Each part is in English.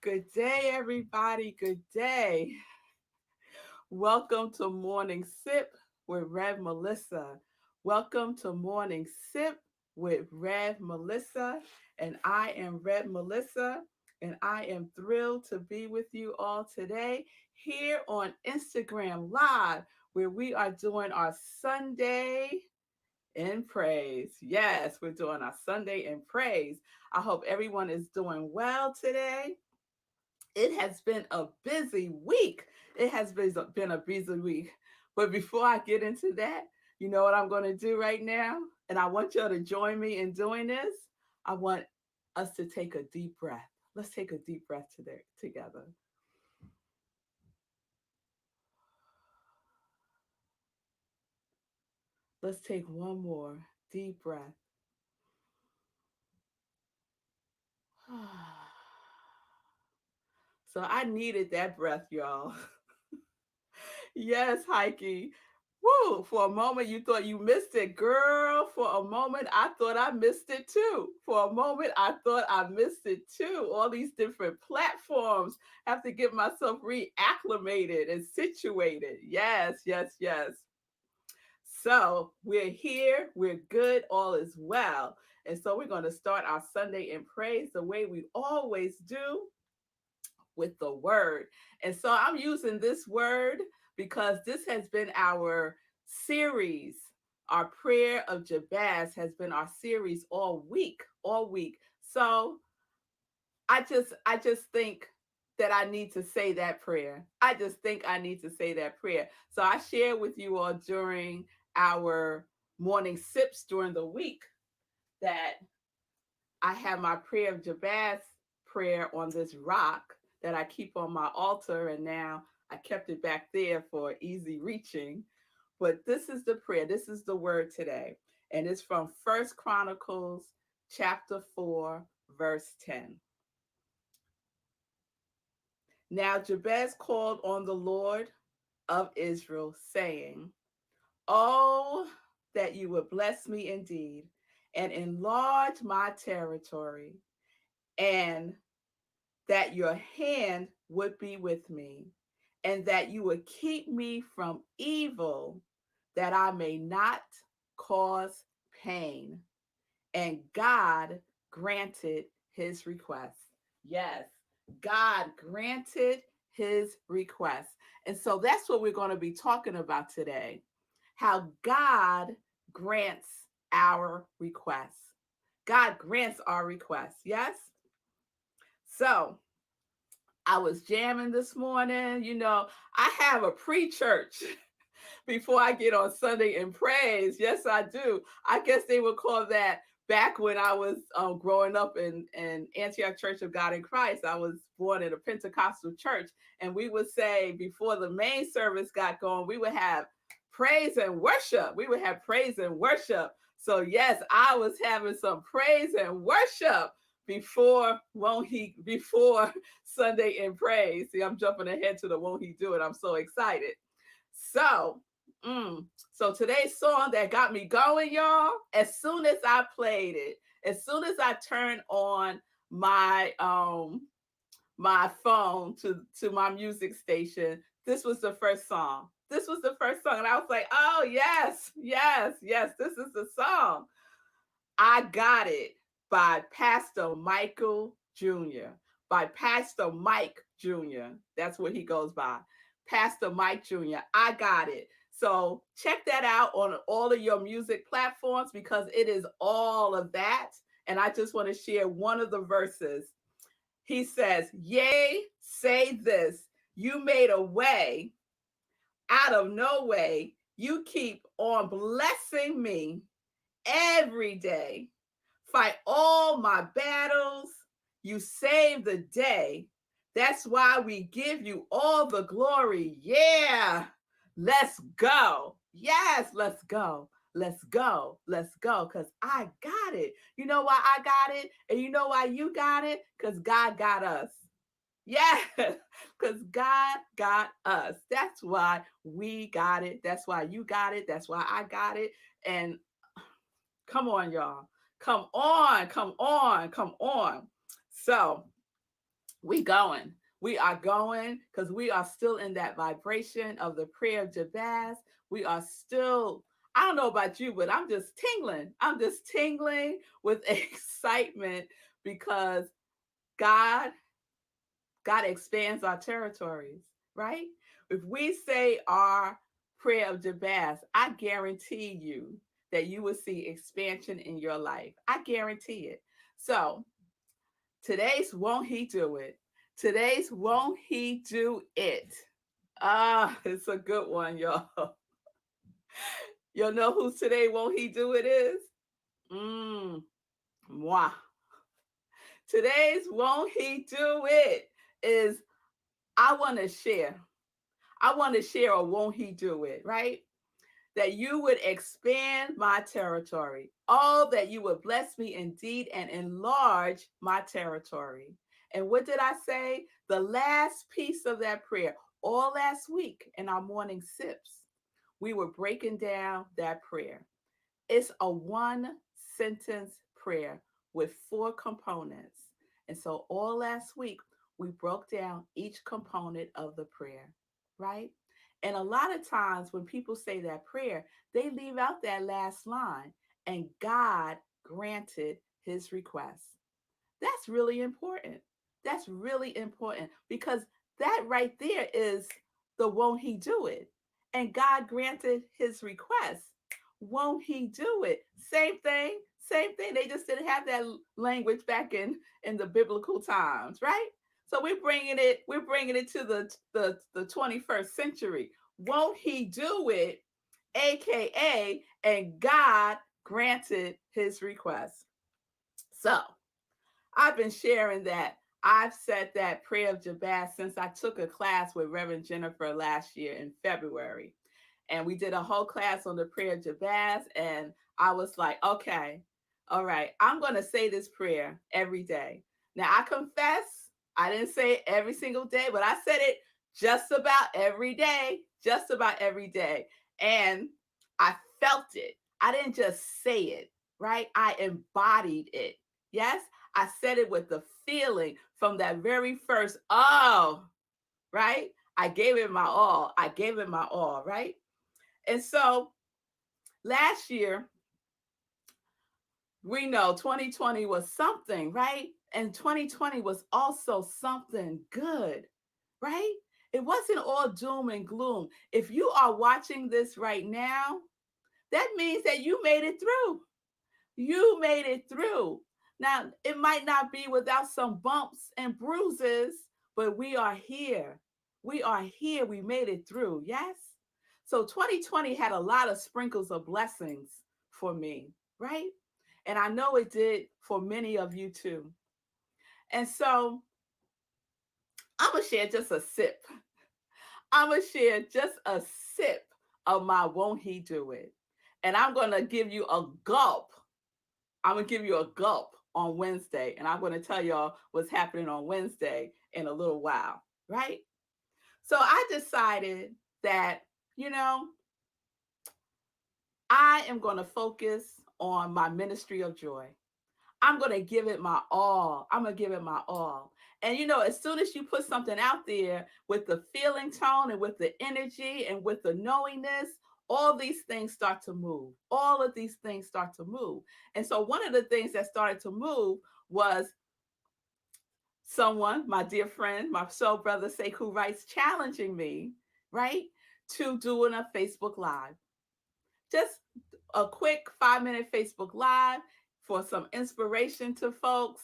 Good day, everybody. Good day. Welcome to Morning Sip with Rev Melissa. Welcome to Morning Sip with Rev Melissa. And I am Rev Melissa. And I am thrilled to be with you all today here on Instagram Live, where we are doing our Sunday in praise. Yes, we're doing our Sunday in praise. I hope everyone is doing well today. It has been a busy week. It has been a busy week. But before I get into that, you know what I'm going to do right now? And I want y'all to join me in doing this. I want us to take a deep breath. Let's take a deep breath together. Let's take one more deep breath. So I needed that breath, y'all. Yes, Heike. Woo! For a moment, you thought you missed it, girl. For a moment, I thought I missed it too. For a moment, I thought I missed it too. All these different platforms have to get myself reacclimated and situated. Yes, yes, yes. So we're here, we're good, all is well. And so we're going to start our Sunday in praise the way we always do, with the word. And so I'm using this word because this has been our series. Our prayer of Jabez has been our series all week, all week. So I just think that I need to say that prayer. I just think I need to say that prayer. So I share with you all during our morning sips during the week that I have my prayer of Jabez prayer on this rock that I keep on my altar, and now I kept it back there for easy reaching. But this is the prayer, this is the word today, and it's from First Chronicles chapter 4, verse 10. Now Jabez called on the Lord of Israel, saying, "Oh, that you would bless me indeed and enlarge my territory, and that your hand would be with me, and that you would keep me from evil, that I may not cause pain." And God granted his request. Yes, God granted his request. And so that's what we're going to be talking about today, how God grants our requests. God grants our requests. Yes? So I was jamming this morning. You know, I have a pre-church before I get on Sunday in praise. Yes, I do. I guess they would call that back when I was growing up in Antioch Church of God in Christ. I was born in a Pentecostal church, and we would say before the main service got going, we would have praise and worship. We would have praise and worship. So yes, I was having some praise and worship before Sunday in praise. See, I'm jumping ahead to the won't he do it. I'm so excited. So, so today's song that got me going, y'all, as soon as I played it, as soon as I turned on my phone to my music station, this was the first song. This was the first song. And I was like, oh yes, yes, yes, this is the song. I Got It by Pastor Michael Jr. By Pastor Mike Jr. That's what he goes by. Pastor Mike Jr. I Got It. So check that out on all of your music platforms because it is all of that. And I just want to share one of the verses. He says, "Yea, say this, you made a way out of no way. You keep on blessing me every day. Fight all my battles. You save the day. That's why we give you all the glory. Yeah, let's go. Yes, let's go. Let's go. Let's go. Because I got it. You know why I got it? And you know why you got it? Because God got us. Yeah, because God got us. That's why we got it. That's why you got it. That's why I got it. And come on, y'all. Come on, come on, come on. So We going. We are going because we are still in that vibration of the prayer of Jabez. We are still, I don't know about you, but I'm just tingling. I'm just tingling with excitement because God, God expands our territories, right? If we say our prayer of Jabez, I guarantee you that you will see expansion in your life. I guarantee it. So today's won't he do it? Today's won't he do it? Ah, it's a good one, y'all. Y'all know who today won't he do it is? Mm, moi. Today's won't he do it is I want to share. I want to share a won't he do it, right? That you would expand my territory. Oh, that you would bless me indeed and enlarge my territory. And what did I say? The last piece of that prayer, all last week in our morning sips, we were breaking down that prayer. It's a one sentence prayer with four components. And so all last week, we broke down each component of the prayer, right? And a lot of times when people say that prayer, they leave out that last line, and God granted his request. That's really important. That's really important because that right there is the won't he do it? And God granted his request. Won't he do it? Same thing, same thing. They just didn't have that language back in the biblical times, right? So we're bringing it to the 21st century. Won't he do it? AKA, and God granted his request. So I've been sharing that. I've said that prayer of Jabez since I took a class with Reverend Jennifer last year in February. And we did a whole class on the prayer of Jabez. And I was like, okay, all right, I'm going to say this prayer every day. Now, I confess, I didn't say it every single day, but I said it just about every day, just about every day. And I felt it. I didn't just say it, right? I embodied it. Yes, I said it with the feeling from that very first, oh, right? I gave it my all. I gave it my all, right? And so last year, we know 2020 was something, right? And 2020 was also something good, right? It wasn't all doom and gloom. If you are watching this right now, that means that you made it through. You made it through. Now, it might not be without some bumps and bruises, but we are here. We are here. We made it through. Yes? So 2020 had a lot of sprinkles of blessings for me, right? And I know it did for many of you too. And so I'm going to share just a sip. I'm going to share just a sip of my won't he do it. And I'm going to give you a gulp. I'm going to give you a gulp on Wednesday. And I'm going to tell y'all what's happening on Wednesday in a little while, right? So I decided that, you know, I am going to focus on my ministry of joy. I'm going to give it my all. I'm going to give it my all. And you know, as soon as you put something out there with the feeling tone and with the energy and with the knowingness, all these things start to move. All of these things start to move. And so one of the things that started to move was someone, my dear friend, my soul brother Sekou Wrights, challenging me, right, to doing a Facebook Live. Just a quick 5-minute Facebook Live for some inspiration to folks.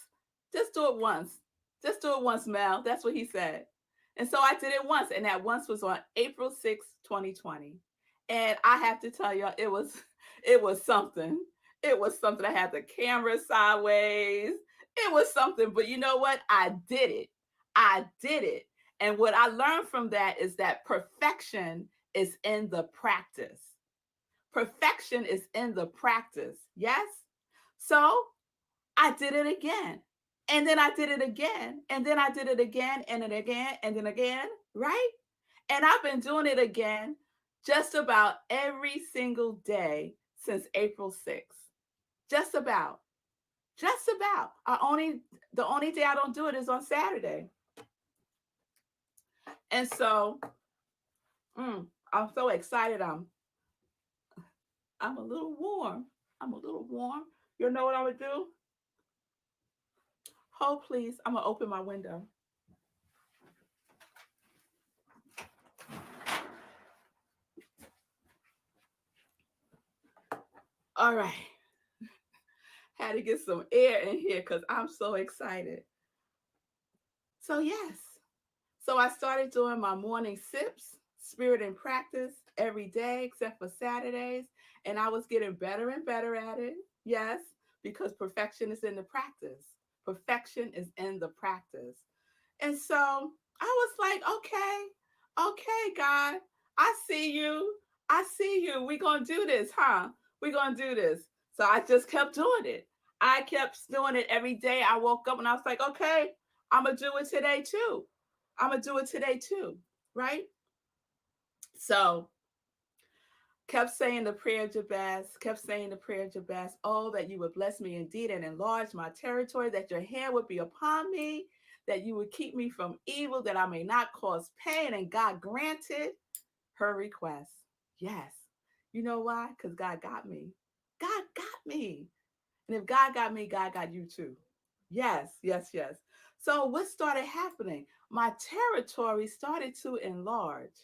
Just do it once. Just do it once, Mel. That's what he said. And so I did it once, and that once was on April 6th, 2020. And I have to tell y'all, it was something. It was something. I had the camera sideways. It was something. But you know what? I did it. I did it. And what I learned from that is that perfection is in the practice. Perfection is in the practice. Yes? So I did it again. And then I did it again. And then I did it again and then again and then again. Right? And I've been doing it again just about every single day since April 6th. Just about. Just about. The only day I don't do it is on Saturday. And so I'm so excited. I'm a little warm. I'm a little warm. You know what I would do? Hold please. I'm gonna open my window. All right. Had to get some air in here because I'm so excited. So yes. So I started doing my morning sips, spirit and practice every day except for Saturdays. And I was getting better and better at it. Yes, because perfection is in the practice. Perfection is in the practice. And so I was like, okay, God, I see you. I see you. We're going to do this, huh? We're going to do this. So I just kept doing it. I kept doing it every day. I woke up and I was like, okay, I'm going to do it today too. I'm going to do it today too. Right? So kept saying the prayer Jabez, kept saying the prayer Jabez, oh, that you would bless me indeed and enlarge my territory, that your hand would be upon me, that you would keep me from evil, that I may not cause pain. And God granted her request. Yes. You know why? Because God got me. God got me. And if God got me, God got you too. Yes, yes, yes. So what started happening? My territory started to enlarge.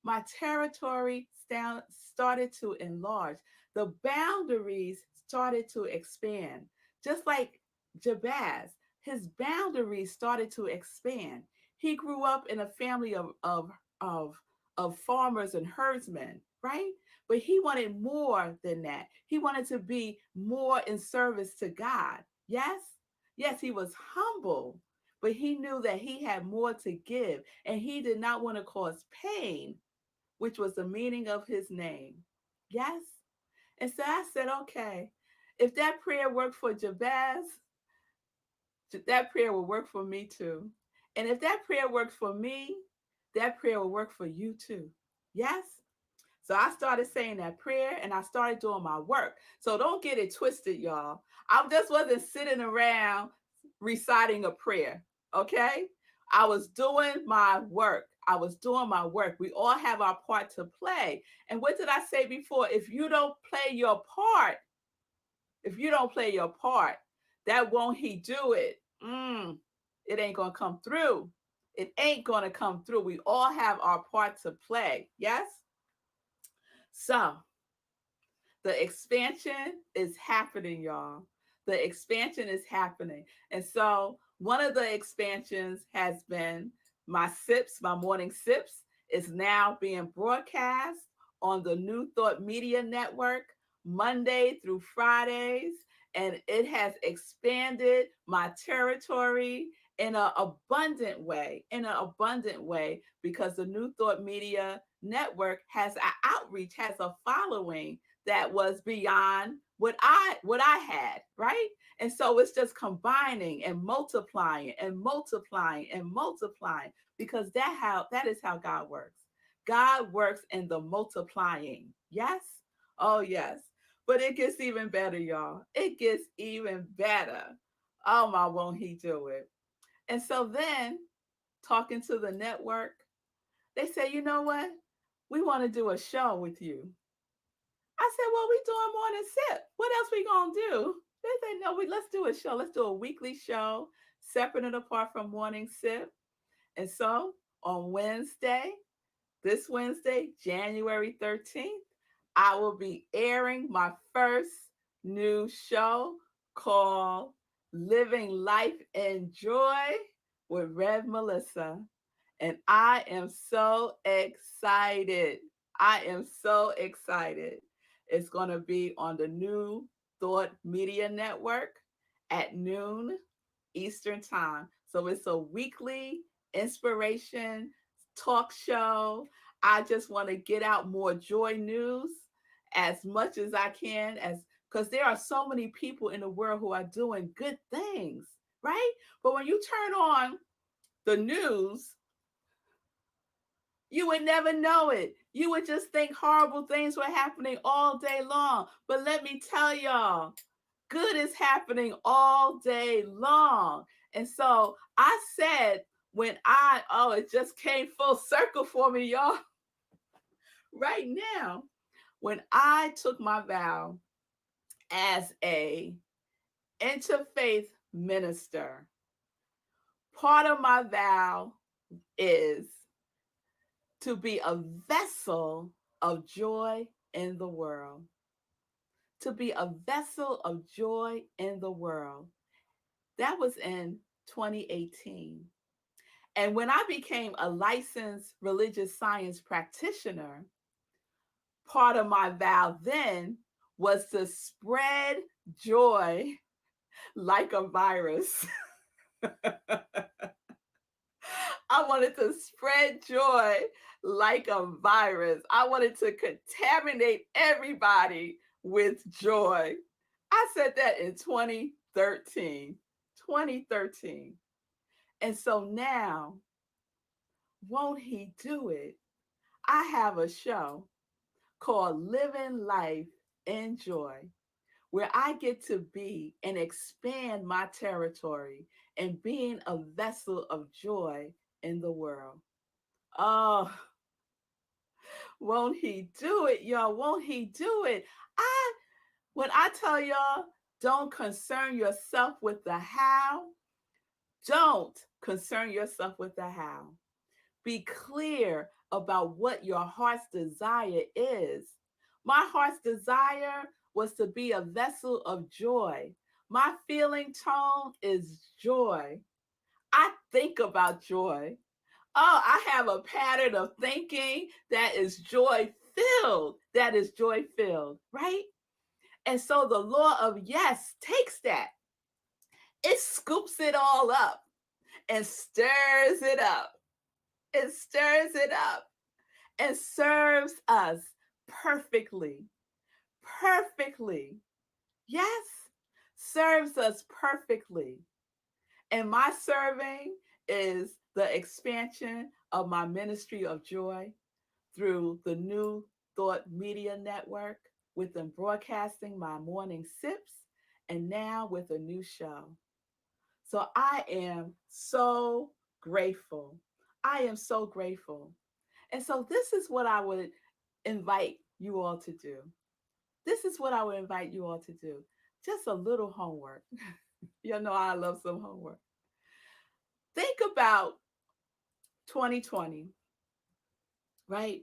My territory started to enlarge. The boundaries started to expand. Just like Jabez, his boundaries started to expand. He grew up in a family of, of farmers and herdsmen, right? But he wanted more than that. He wanted to be more in service to God. Yes? Yes, he was humble, but he knew that he had more to give and he did not want to cause pain, which was the meaning of his name. Yes? And so I said, okay, if that prayer worked for Jabez, that prayer will work for me too. And if that prayer works for me, that prayer will work for you too. Yes? So I started saying that prayer and I started doing my work. So don't get it twisted, y'all. I just wasn't sitting around reciting a prayer, okay? I was doing my work. I was doing my work. We all have our part to play. And what did I say before? If you don't play your part, if you don't play your part, that won't he do it? It ain't going to come through. It ain't going to come through. We all have our part to play. Yes? So the expansion is happening, y'all. The expansion is happening. And so one of the expansions has been my sips, my morning sips is now being broadcast on the New Thought Media Network Monday through Fridays. And it has expanded my territory in an abundant way, because the New Thought Media Network has an outreach, has a following that was beyond what I had, right? And so it's just combining and multiplying and multiplying and multiplying, because that is how God works. God works in the multiplying. Yes? Oh yes. But it gets even better, y'all. It gets even better. Oh my, won't he do it? And so then, talking to the network, they say, you know what? We want to do a show with you. I said, well, we doing morning sip. What else we gonna do? They said, no, let's do a show. Let's do a weekly show, separate and apart from morning sip. And so on Wednesday, this Wednesday, January 13th, I will be airing my first new show called Living Life in Joy with Rev Melissa. And I am so excited. I am so excited. It's going to be on the New Thought Media Network at noon Eastern Time. So it's a weekly inspiration talk show. I just want to get out more joy news as much as I can, as because there are so many people in the world who are doing good things, right? But when you turn on the news, you would never know it. You would just think horrible things were happening all day long. But let me tell y'all, good is happening all day long. And so I said, it just came full circle for me, y'all. Right now, when I took my vow as a interfaith minister, part of my vow is to be a vessel of joy in the world. To be a vessel of joy in the world. That was in 2018. And when I became a licensed religious science practitioner, part of my vow then was to spread joy like a virus. I wanted to spread joy like a virus. I wanted to contaminate everybody with joy. I said that in 2013. 2013. And so now, won't he do it? I have a show called Living Life in Joy, where I get to be and expand my territory and being a vessel of joy in the world. Oh, won't he do it, y'all? Won't he do it? I When I tell y'all, don't concern yourself with the how, don't concern yourself with the how. Be clear about what your heart's desire is. My heart's desire was to be a vessel of joy. My feeling tone is joy. I think about joy. Oh, I have a pattern of thinking that is joy filled. That is joy filled, right? And so the law of yes takes that. It scoops it all up and stirs it up. It stirs it up and serves us perfectly. Perfectly. Yes, serves us perfectly. And my serving is the expansion of my ministry of joy through the New Thought Media Network, with them broadcasting my morning sips, and now with a new show. So I am so grateful. I am so grateful. And so this is what I would invite you all to do. This is what I would invite you all to do. Just a little homework. You know I love some homework. Think about 2020, right?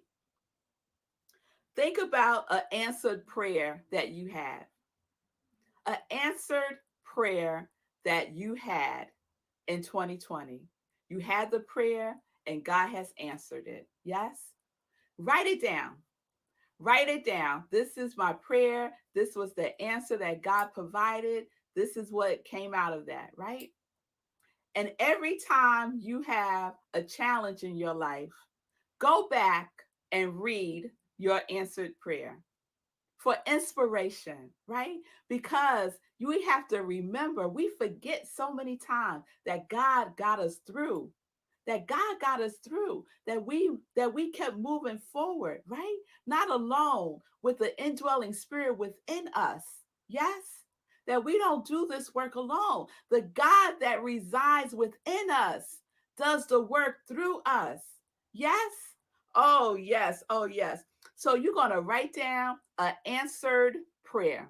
Think about an answered prayer that you had. An answered prayer that you had in 2020. You had the prayer and God has answered it. Yes? Write it down. Write it down. This is my prayer. This was the answer that God provided. This is what came out of that, right? And every time you have a challenge in your life, go back and read your answered prayer for inspiration, right? Because we have to remember, we forget so many times that God got us through. That God got us through, that we kept moving forward, right? Not alone, with the indwelling spirit within us. Yes? That we don't do this work alone. The God that resides within us does the work through us. Yes? Oh, yes. Oh, yes. So you're going to write down an answered prayer.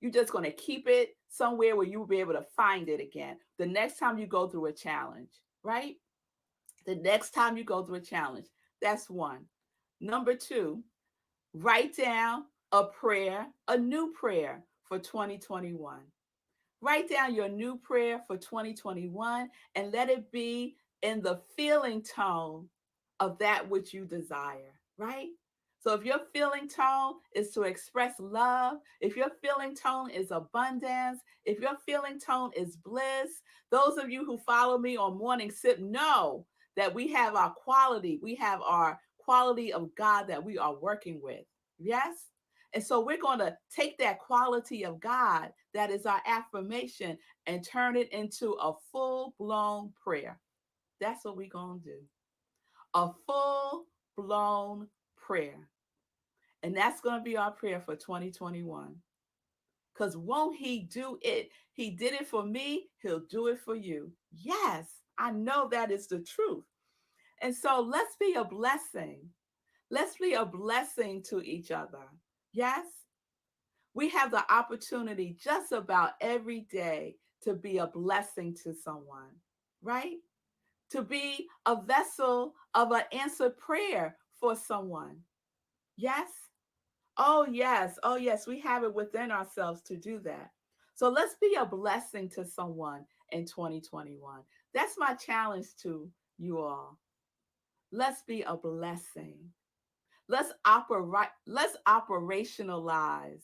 You're just going to keep it somewhere where you'll be able to find it again the next time you go through a challenge, right? The next time you go through a challenge. That's one. Number two, write down a prayer, a new prayer for 2021. Write down your new prayer for 2021 and let it be in the feeling tone of that which you desire, right? So if your feeling tone is to express love, if your feeling tone is abundance, if your feeling tone is bliss, those of you who follow me on Morning Sip know that we have our quality of God that we are working with. Yes? And so we're going to take that quality of God that is our affirmation and turn it into a full blown prayer. That's what we're going to do. A full blown prayer. And that's going to be our prayer for 2021. Because won't he do it? He did it for me. He'll do it for you. Yes. I know that is the truth. And so let's be a blessing. Let's be a blessing to each other. Yes, we have the opportunity just about every day to be a blessing to someone, right? To be a vessel of an answered prayer for someone. Yes? Oh, yes. Oh, yes. We have it within ourselves to do that. So let's be a blessing to someone in 2021. That's my challenge to you all. Let's be a blessing. Let's operationalize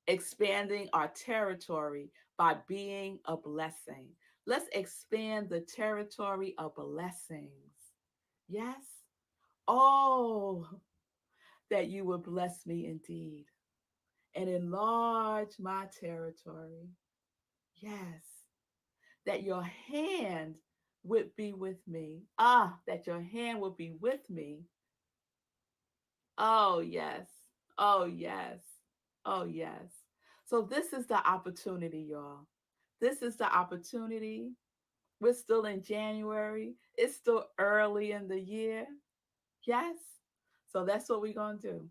expanding our territory by being a blessing. Let's expand the territory of blessings. Yes. Oh, that you would bless me indeed and enlarge my territory. Yes. That your hand would be with me. Ah, that your hand would be with me. Oh, yes. Oh, yes. Oh, yes. So, this is the opportunity, y'all. This is the opportunity. We're still in January, it's still early in the year. Yes. So, that's what we're going to do.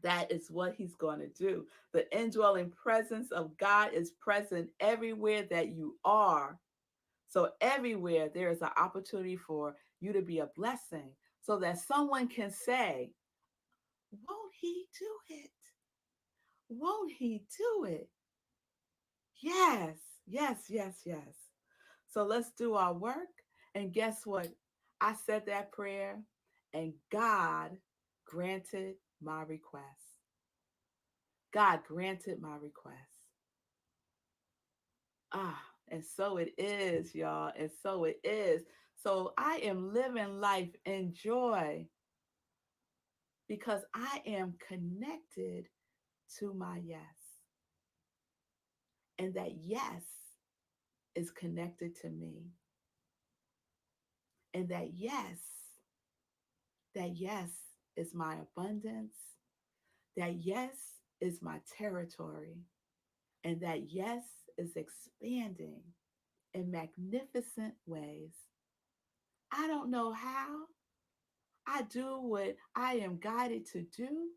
That is what he's going to do. The indwelling presence of God is present everywhere that you are. So, everywhere there is an opportunity for you to be a blessing so that someone can say, won't he do it? Won't he do it? Yes, yes, yes, yes. So let's do our work. And guess what? I said that prayer and God granted my request. God granted my request. Ah, and so it is, y'all. And so it is. So I am living life in joy because I am connected to my yes. And that yes is connected to me. And that yes is my abundance. That yes is my territory. And that yes is expanding in magnificent ways. I don't know how. I do what I am guided to do,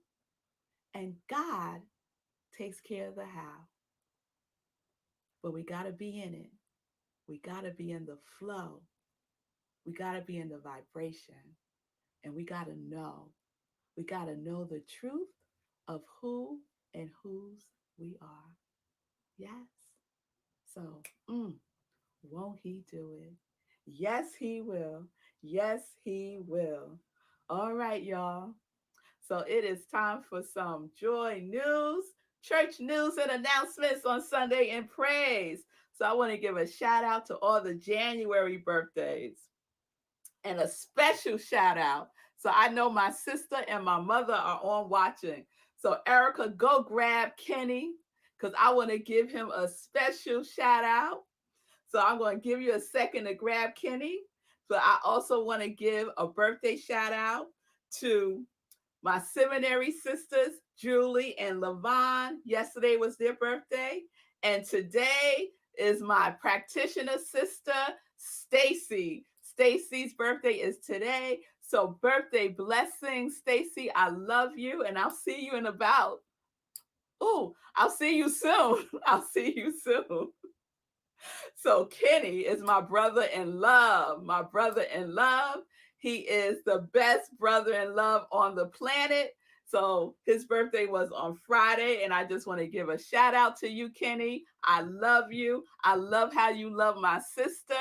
and God takes care of the how. But we got to be in it. We got to be in the flow. We got to be in the vibration. And we got to know. We got to know the truth of who and whose we are. Yes. So, won't he do it? Yes, he will. Yes, he will. All right, y'all. So it is time for some joy news, church news and announcements on Sunday in praise. So I want to give a shout out to all the January birthdays and a special shout out. So I know my sister and my mother are on watching. So Erica, go grab Kenny because I want to give him a special shout out. So I'm going to give you a second to grab Kenny. But I also want to give a birthday shout out to my seminary sisters, Julie and Levon. Yesterday was their birthday. And today is my practitioner sister, Stacy. Stacy's birthday is today. So birthday blessings, Stacy. I love you. And I'll see you in about, I'll see you soon. I'll see you soon. So Kenny is my brother in love. My brother in love. He is the best brother in love on the planet. So his birthday was on Friday, and I just want to give a shout out to you, Kenny. I love you. I love how you love my sister.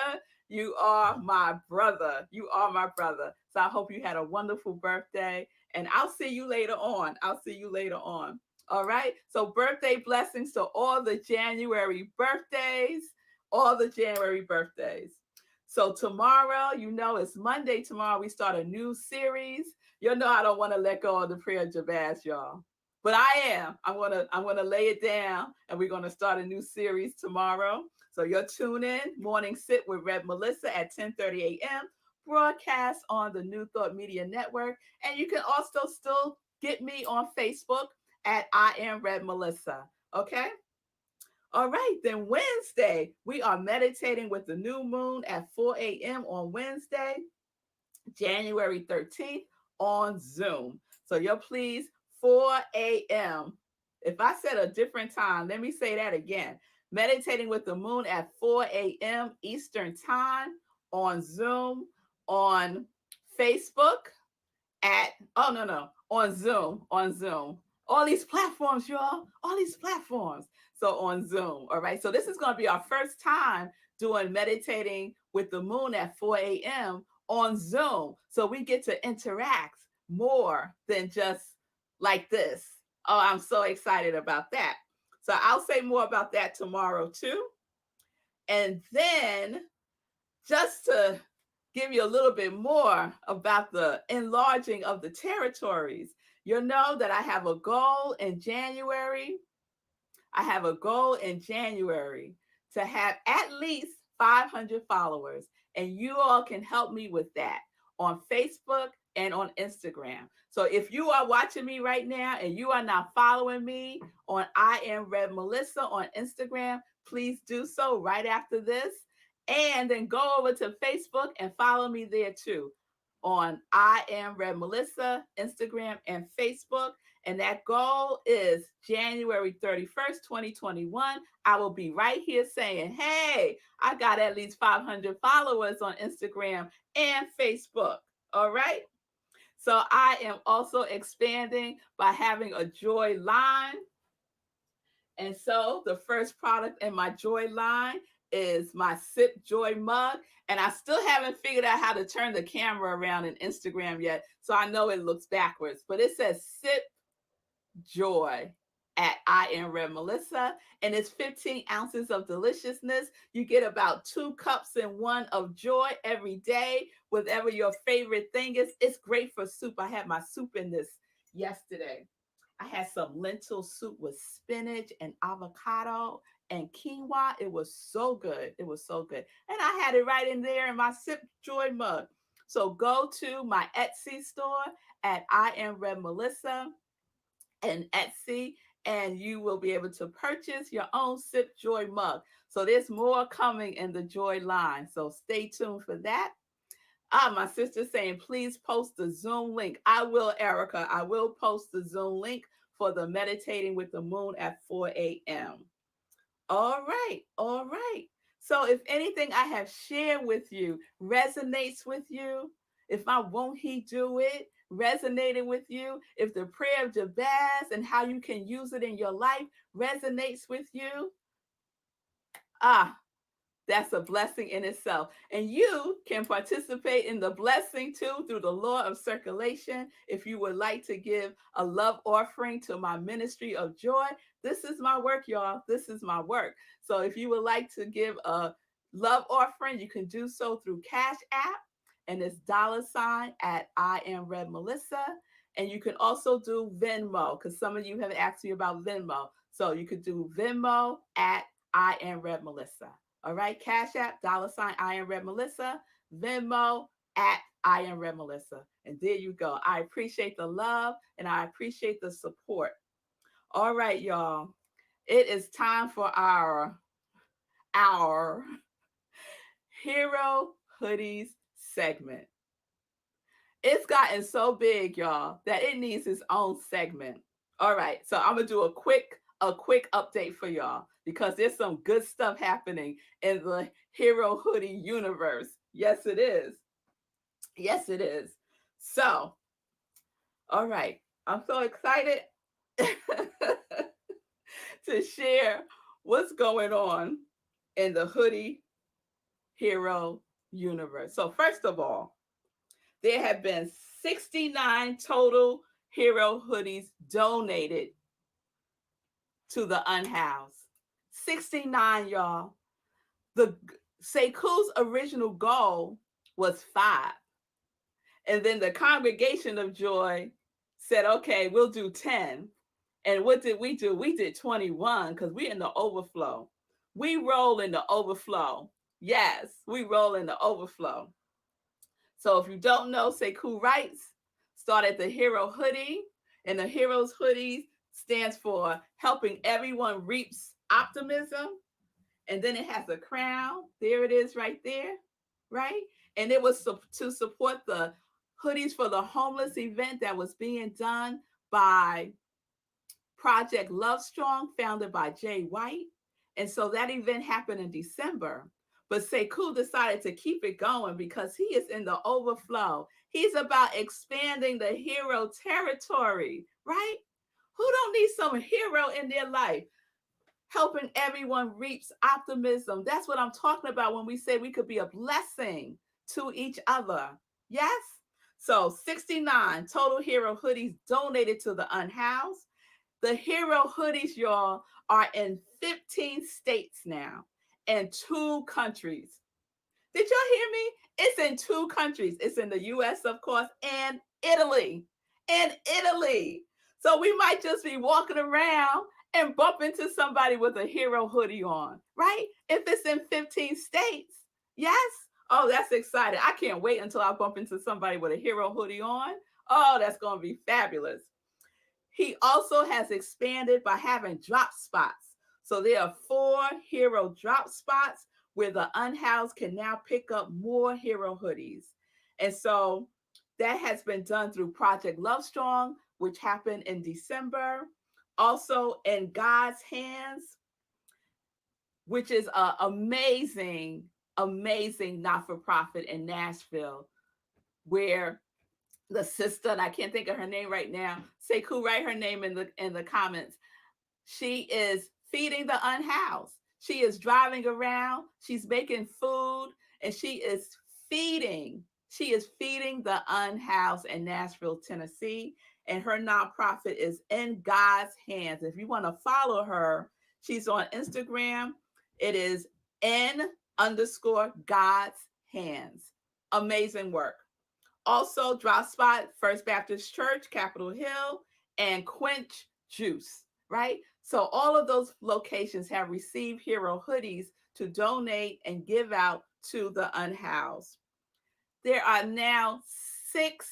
You are my brother. You are my brother. So I hope you had a wonderful birthday, and I'll see you later on. I'll see you later on. All right. So birthday blessings to all the January birthdays, all the January birthdays. So tomorrow, it's Monday tomorrow. We start a new series. You know I don't want to let go of the prayer of Jabez, y'all. But I am. I'm gonna lay it down and we're gonna start a new series tomorrow. So you'll tune in, Morning Sit with Red Melissa at 10:30 a.m. Broadcast on the New Thought Media Network. And you can also still get me on Facebook at I am Red Melissa. Okay? All right, then Wednesday, we are meditating with the new moon at 4 a.m. on Wednesday, January 13th on Zoom. So you'll please 4 a.m. If I said a different time, let me say that again. Meditating with the moon at 4 a.m. Eastern Time on Zoom, on Facebook, at oh no no on Zoom, all these platforms, y'all, all these platforms. So on Zoom. All right, so this is going to be our first time doing meditating with the moon at 4 a.m. on Zoom, so we get to interact more than just like this. Oh, I'm so excited about that. So I'll say more about that tomorrow too. And then, just to give you a little bit more about the enlarging of the territories, you'll know that I have a goal in January. I have a goal in January to have at least 500 followers, and you all can help me with that on Facebook and on Instagram. So if you are watching me right now and you are not following me on I am Red Melissa on Instagram, please do so right after this. And then go over to Facebook and follow me there too on I am Red Melissa, Instagram and Facebook. And that goal is January 31st, 2021. I will be right here saying, hey, I got at least 500 followers on Instagram and Facebook. All right. So I am also expanding by having a joy line. And so the first product in my joy line is my Sip Joy mug. And I still haven't figured out how to turn the camera around in Instagram yet. So I know it looks backwards, but it says Sip Joy at I am Red Melissa, and it's 15 ounces of deliciousness. You get about 2 cups in one of joy every day, whatever your favorite thing is. It's great for soup. I had my soup in this yesterday. I had some lentil soup with spinach and avocado and quinoa. It was so good. It was so good. And I had it right in there in my Sip Joy mug. So go to my Etsy store at I am Red Melissa and Etsy, and you will be able to purchase your own Sip Joy mug. So there's more coming in the Joy line. So stay tuned for that. My sister's saying, please post the Zoom link. I will, Erica. I will post the Zoom link for the Meditating with the Moon at 4 a.m. All right. All right. So if anything I have shared with you resonates with you, if my won't he do it resonated with you, if the prayer of Jabez and how you can use it in your life resonates with you, ah, that's a blessing in itself. And you can participate in the blessing too through the law of circulation. If you would like to give a love offering to my ministry of joy, this is my work, y'all. This is my work. So if you would like to give a love offering, you can do so through Cash App, and it's $ at I am Red Melissa. And you can also do Venmo, because some of you have asked me about Venmo. So you could do Venmo at I am Red Melissa. All right, Cash App, $ I am Red Melissa, Venmo at I am Red Melissa. And there you go. I appreciate the love and I appreciate the support. All right, y'all. It is time for our Hero Hoodies segment. It's gotten so big, y'all, that it needs its own segment. All right, so I'm gonna do a quick update for y'all because there's some good stuff happening in the Hero Hoodie universe. Yes, it is. Yes, it is. So, all right, I'm so excited to share what's going on in the Hoodie Hero universe. So, first of all, there have been 69 total hero hoodies donated to the unhoused. 69, y'all. The Sekou's original goal was 5. And then the Congregation of Joy said, okay, we'll do 10. And what did we do? We did 21 because we're in the overflow. We roll in the overflow. Yes, we roll in the overflow. So if you don't know, Sekou Writes started the Hero Hoodie, and the Heroes Hoodie stands for helping everyone reaps optimism, and then it has a crown. There it is right there, right? And it was to support the Hoodies for the Homeless event that was being done by Project Love Strong, founded by Jay White. And so that event happened in December. But Sekou decided to keep it going because he is in the overflow. He's about expanding the hero territory, right? Who don't need some hero in their life? Helping everyone reach optimism. That's what I'm talking about when we say we could be a blessing to each other. Yes? So 69 total hero hoodies donated to the unhoused. The hero hoodies, y'all, are in 15 states now and 2 countries. Did y'all hear me? It's in 2 countries. It's in the US, of course, and Italy. And Italy. So we might just be walking around and bump into somebody with a hero hoodie on, right? If it's in 15 states. Yes? Oh, that's exciting. I can't wait until I bump into somebody with a hero hoodie on. Oh, that's going to be fabulous. He also has expanded by having drop spots. So there are 4 hero drop spots where the unhoused can now pick up more hero hoodies. And so that has been done through Project Love Strong, which happened in December. Also in God's Hands, which is an amazing, amazing not-for-profit in Nashville, where the sister, and I can't think of her name right now. Sekou, write her name in the comments. She is feeding the unhoused. She is driving around. She's making food, and she is feeding. She is feeding the unhoused in Nashville, Tennessee. And her nonprofit is In God's Hands. If you want to follow her, she's on Instagram. It is N_God's Hands. Amazing work. Also, drop spot, First Baptist Church, Capitol Hill, and Quench Juice, right? So all of those locations have received hero hoodies to donate and give out to the unhoused. There are now 6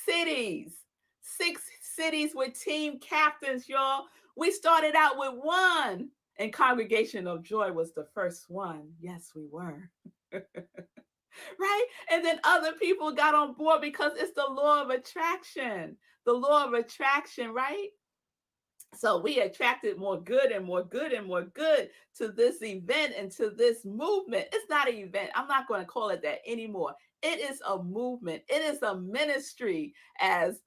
cities, 6 cities with team captains, y'all. We started out with 1, and Congregation of Joy was the first one. Yes, we were. Right? And then other people got on board because it's the law of attraction. The law of attraction, right? So we attracted more good and more good and more good to this event and to this movement. It's not an event. I'm not going to call it that anymore. It is a movement. It is a ministry, as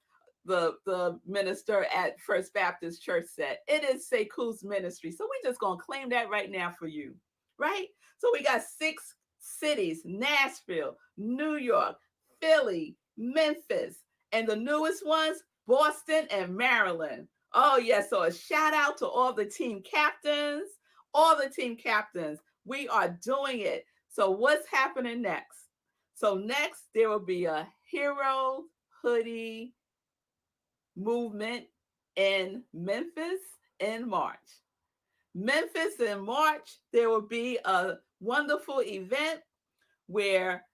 the minister at First Baptist Church said. It is Sekou's ministry. So we're just going to claim that right now for you, right? So we got 6 cities: Nashville, New York, Philly, Memphis, and the newest ones, Boston and Maryland. Oh, yes. So a shout out to all the team captains, all the team captains. We are doing it. So what's happening next? So next, there will be a hero hoodie movement in Memphis in March. Memphis in March, there will be a wonderful event where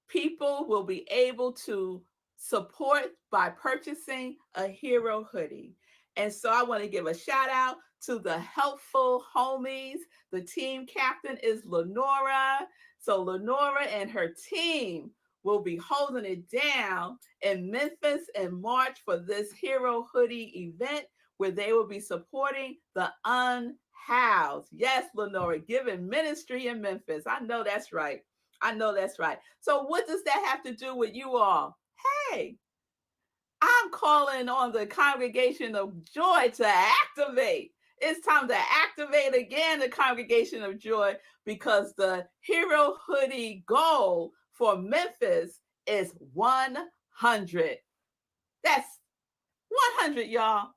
people will be able to support by purchasing a hero hoodie. And so I want to give a shout out to the helpful homies. The team captain is Lenora. So Lenora and her team will be holding it down in Memphis in March for this hero hoodie event where they will be supporting the unhoused. Yes, Lenora, giving ministry in Memphis. I know that's right. I know that's right. So what does that have to do with you all? Hey, I'm calling on the Congregation of Joy to activate. It's time to activate again the Congregation of Joy because the hero hoodie goal for Memphis is 100. That's 100, y'all.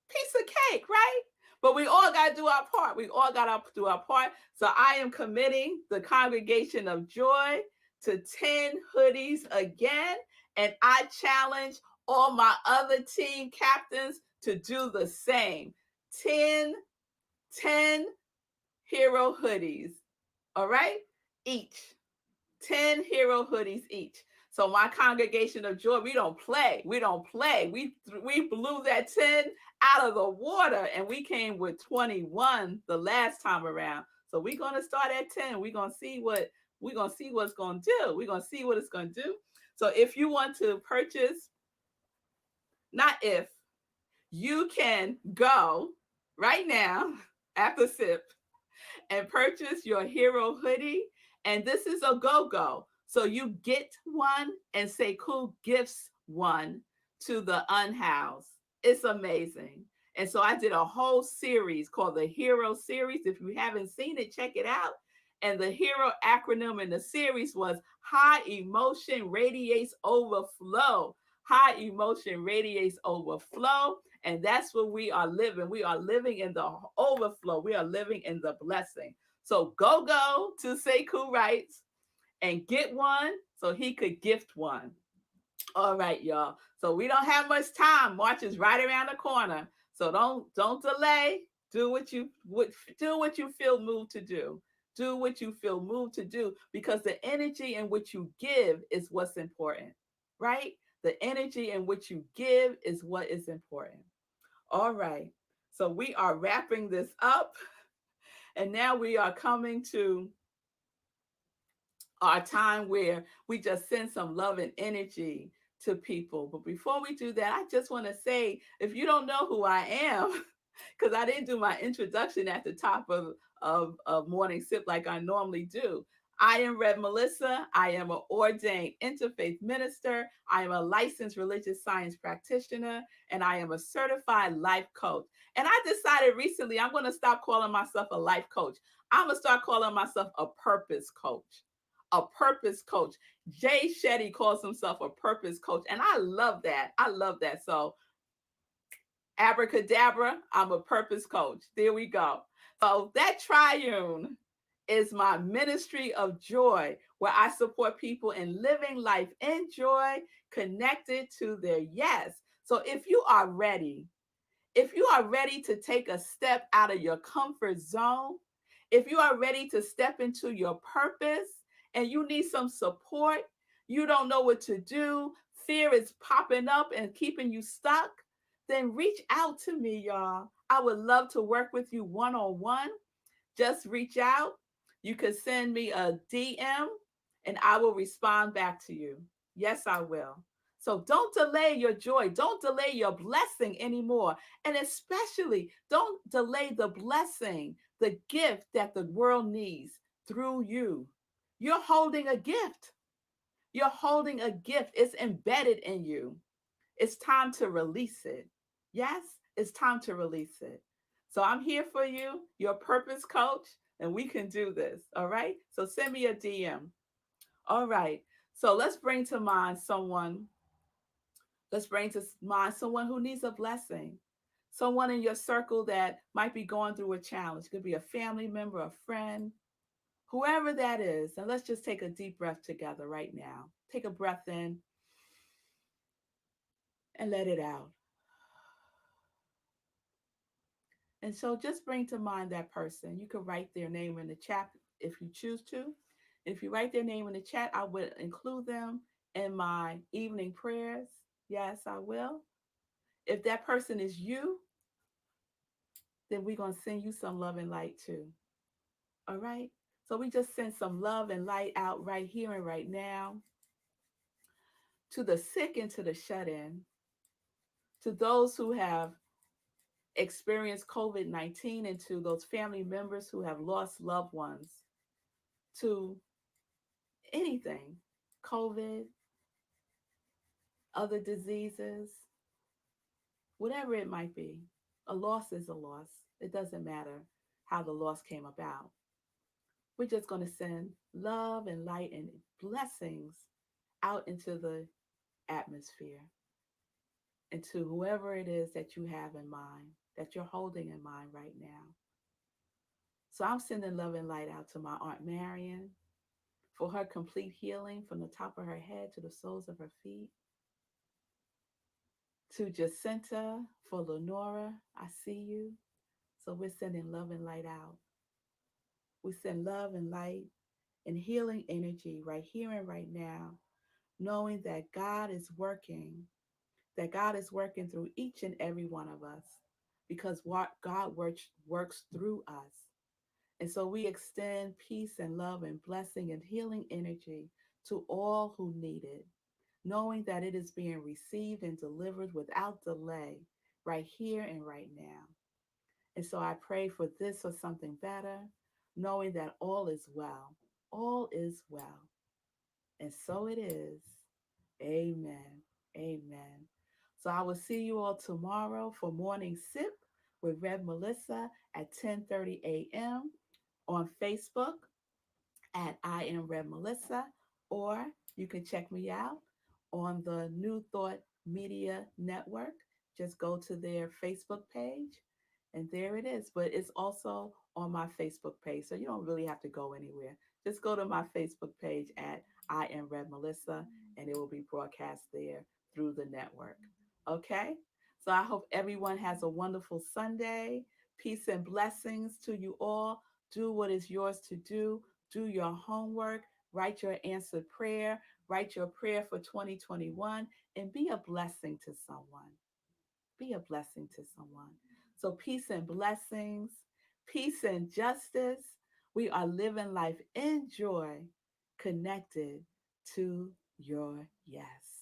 Piece of cake, right? But we all got to do our part. We all got to do our part. So I am committing the Congregation of Joy to 10 hoodies again. And I challenge all my other team captains to do the same. 10 hero hoodies. All right? Each. 10 hero hoodies each. So my congregation of joy, we don't play. We don't play. We blew that 10 out of the water and we came with 21 the last time around. So we're gonna start at 10. We're gonna see what's gonna do. We're gonna see what it's gonna do. So if you want to purchase, not if, you can go right now after sip and purchase your hero hoodie. And this is a go-go. So you get one and Sekou gifts one to the unhoused. It's amazing. And so I did a whole series called the Hero Series. If you haven't seen it, check it out. And the hero acronym in the series was High Emotion Radiates Overflow. High emotion radiates overflow. And that's what we are living. We are living in the overflow. We are living in the blessing. So go to Sekou Writes and get one so he could gift one. All right, y'all. So we don't have much time. March is right around the corner. So don't delay. Do what you feel moved to do. Do what you feel moved to do because the energy in which you give is what's important, right? The energy in which you give is what is important. All right. So we are wrapping this up and now we are coming to our time where we just send some love and energy to people. But before we do that, I just want to say if you don't know who I am, because I didn't do my introduction at the top of Morning Sip like I normally do. I am Rev Melissa. I am an ordained interfaith minister. I am a licensed religious science practitioner, and I am a certified life coach. And I decided recently I'm going to stop calling myself a life coach. I'm going to start calling myself a purpose coach. A purpose coach. Jay Shetty calls himself a purpose coach. And I love that. I love that. So abracadabra, I'm a purpose coach. There we go. So that triune is my ministry of joy, where I support people in living life in joy, connected to their yes. So if you are ready to take a step out of your comfort zone, if you are ready to step into your purpose and you need some support, you don't know what to do, fear is popping up and keeping you stuck, then reach out to me, y'all. I would love to work with you one on one. Just reach out. You can send me a DM and I will respond back to you. Yes, I will. So don't delay your joy. Don't delay your blessing anymore. And especially don't delay the blessing, the gift that the world needs through you. You're holding a gift. You're holding a gift. It's embedded in you. It's time to release it. Yes, it's time to release it. So I'm here for you, your purpose coach, and we can do this. All right. So send me a DM. All right. So let's bring to mind someone who needs a blessing. Someone in your circle that might be going through a challenge. It could be a family member, a friend, whoever that is. And let's just take a deep breath together right now. Take a breath in and let it out. And so just bring to mind that person. You can write their name in the chat if you choose to. If you write their name in the chat, I will include them in my evening prayers. Yes, I will. If that person is you, then we're going to send you some love and light too. All right? So we just send some love and light out right here and right now to the sick and to the shut in, to those who have experienced COVID-19, and to those family members who have lost loved ones to anything, COVID, other diseases, whatever it might be. A loss is a loss. It doesn't matter how the loss came about. We're just going to send love and light and blessings out into the atmosphere and to whoever it is that you have in mind, that you're holding in mind right now. So I'm sending love and light out to my Aunt Marion for her complete healing from the top of her head to the soles of her feet. To Jacinta for Lenora, I see you. So we're sending love and light out. We send love and light and healing energy right here and right now, knowing that God is working through each and every one of us because what God works through us. And so we extend peace and love and blessing and healing energy to all who need it, knowing that it is being received and delivered without delay right here and right now. And so I pray for this or something better, knowing that all is well. All is well. And so it is. Amen. Amen. So I will see you all tomorrow for Morning Sip with Rev Melissa at 10:30 a.m. on Facebook at I am Red Melissa, or you can check me out on the New Thought Media Network. Just go to their Facebook page, and there it is. But it's also on my Facebook page, so you don't really have to go anywhere. Just go to my Facebook page at I am Red Melissa, and it will be broadcast there through the network. Okay? So I hope everyone has a wonderful Sunday. Peace and blessings to you all. Do what is yours to do your homework, write your answered prayer, write your prayer for 2021, and be a blessing to someone. Be a blessing to someone. So, peace and blessings, peace and justice. We are living life in joy, connected to your yes.